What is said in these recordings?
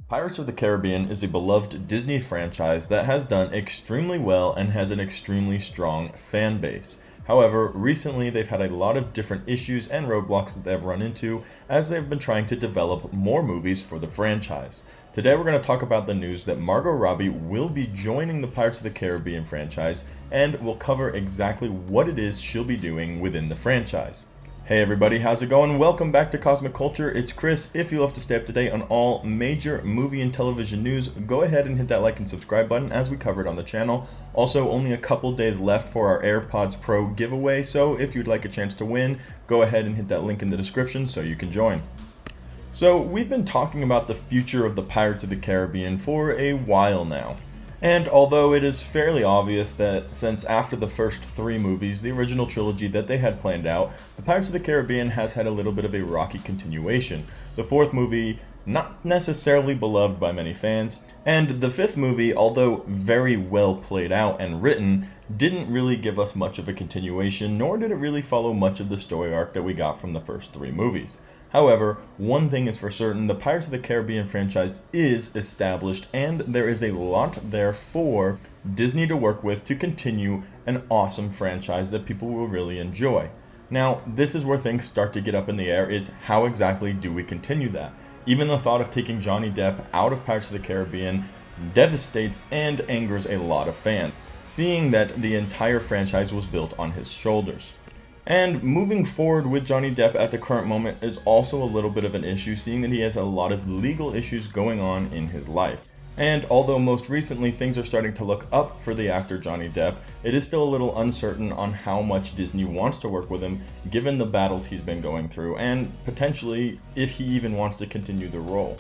Pirates of the Caribbean is a beloved Disney franchise that has done extremely well and has an extremely strong fan base. However, recently they've had a lot of different issues and roadblocks that they've run into as they've been trying to develop more movies for the franchise. Today we're going to talk about the news that Margot Robbie will be joining the Pirates of the Caribbean franchise, and we'll cover exactly what it is she'll be doing within the franchise. Hey everybody, how's it going? Welcome back to Cosmic Culture. It's Chris. If you love to stay up to date on all major movie and television news, go ahead and hit that like and subscribe button as we cover it on the channel. Also, only a couple days left for our AirPods Pro giveaway, so if you'd like a chance to win, go ahead and hit that link in the description so you can join. So, we've been talking about the future of the Pirates of the Caribbean for a while now. And although it is fairly obvious that since after the first three movies, the original trilogy that they had planned out, the Pirates of the Caribbean has had a little bit of a rocky continuation. The fourth movie, not necessarily beloved by many fans, and the fifth movie, although very well played out and written, didn't really give us much of a continuation, nor did it really follow much of the story arc that we got from the first three movies. However, one thing is for certain, the Pirates of the Caribbean franchise is established, and there is a lot there for Disney to work with to continue an awesome franchise that people will really enjoy. Now, this is where things start to get up in the air, is how exactly do we continue that? Even the thought of taking Johnny Depp out of Pirates of the Caribbean devastates and angers a lot of fans, seeing that the entire franchise was built on his shoulders. And moving forward with Johnny Depp at the current moment is also a little bit of an issue, seeing that he has a lot of legal issues going on in his life. And although most recently things are starting to look up for the actor Johnny Depp, it is still a little uncertain on how much Disney wants to work with him given the battles he's been going through, and potentially if he even wants to continue the role.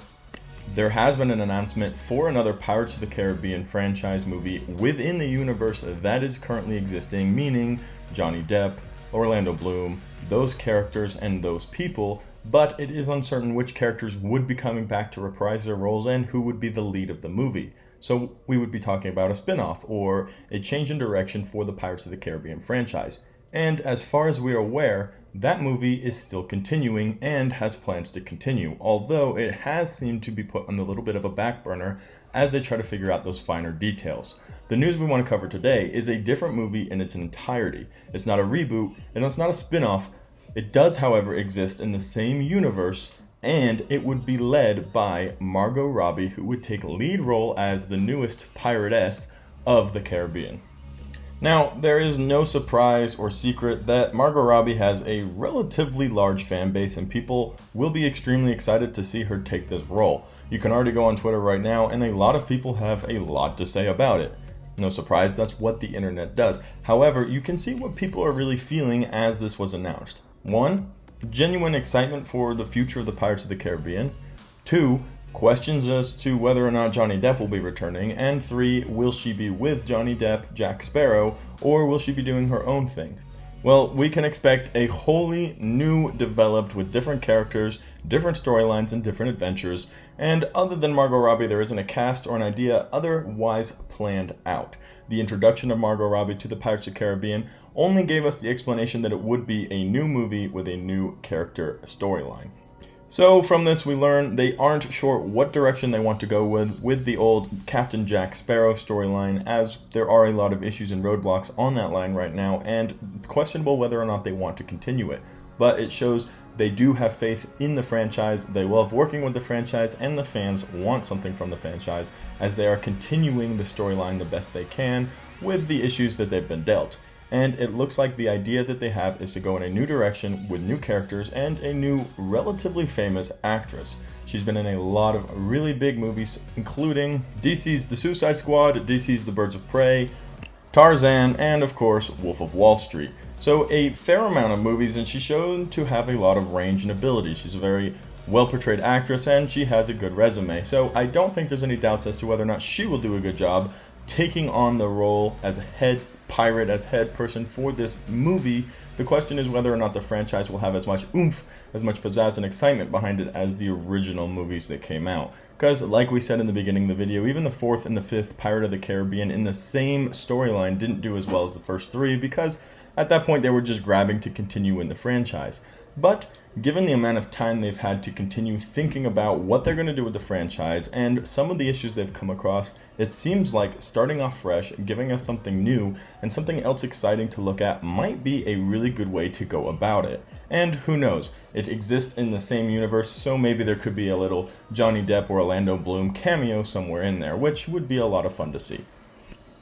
There has been an announcement for another Pirates of the Caribbean franchise movie within the universe that is currently existing, meaning Johnny Depp, Orlando Bloom, those characters and those people, but it is uncertain which characters would be coming back to reprise their roles and who would be the lead of the movie. So we would be talking about a spin-off or a change in direction for the Pirates of the Caribbean franchise. And as far as we are aware, that movie is still continuing and has plans to continue, although it has seemed to be put on a little bit of a back burner as they try to figure out those finer details. The news we want to cover today is a different movie in its entirety. It's not a reboot, and it's not a spin-off. It does, however, exist in the same universe, and it would be led by Margot Robbie, who would take lead role as the newest piratess of the Caribbean. Now, there is no surprise or secret that Margot Robbie has a relatively large fan base, and people will be extremely excited to see her take this role. You can already go on Twitter right now, and a lot of people have a lot to say about it. No surprise, that's what the internet does. However, you can see what people are really feeling as this was announced. 1. Genuine excitement for the future of the Pirates of the Caribbean. 2. Questions as to whether or not Johnny Depp will be returning. And 3. Will she be with Johnny Depp, Jack Sparrow, or will she be doing her own thing? Well, we can expect a wholly new developed with different characters, different storylines, and different adventures. And other than Margot Robbie, there isn't a cast or an idea otherwise planned out. The introduction of Margot Robbie to the Pirates of the Caribbean only gave us the explanation that it would be a new movie with a new character storyline. So from this we learn they aren't sure what direction they want to go with the old Captain Jack Sparrow storyline, as there are a lot of issues and roadblocks on that line right now, and it's questionable whether or not they want to continue it. But it shows they do have faith in the franchise, they love working with the franchise, and the fans want something from the franchise as they are continuing the storyline the best they can with the issues that they've been dealt. And it looks like the idea that they have is to go in a new direction with new characters and a new, relatively famous actress. She's been in a lot of really big movies, including DC's The Suicide Squad, DC's The Birds of Prey, Tarzan, and of course, Wolf of Wall Street. So a fair amount of movies, and she's shown to have a lot of range and ability. She's a very well-portrayed actress, and she has a good resume. So I don't think there's any doubts as to whether or not she will do a good job taking on the role as a head pirate, as head person for this movie. The question is whether or not the franchise will have as much oomph, as much pizzazz and excitement behind it as the original movies that came out. Because like we said in the beginning of the video, even the fourth and the fifth Pirate of the Caribbean in the same storyline didn't do as well as the first three, because at that point they were just grabbing to continue in the franchise. But given the amount of time they've had to continue thinking about what they're going to do with the franchise and some of the issues they've come across, it seems like starting off fresh, giving us something new and something else exciting to look at might be a really good way to go about it. And who knows, it exists in the same universe, so maybe there could be a little Johnny Depp or Orlando Bloom cameo somewhere in there, which would be a lot of fun to see.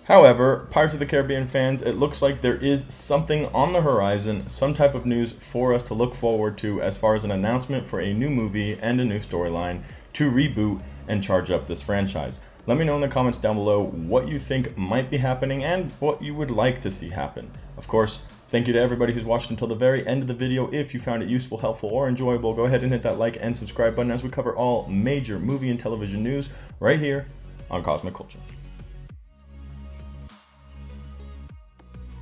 However, Pirates of the Caribbean fans, it looks like there is something on the horizon, some type of news for us to look forward to as far as an announcement for a new movie and a new storyline to reboot and charge up this franchise. Let me know in the comments down below what you think might be happening and what you would like to see happen. Of course, thank you to everybody who's watched until the very end of the video. If you found it useful, helpful, or enjoyable, go ahead and hit that like and subscribe button as we cover all major movie and television news right here on Cosmic Culture.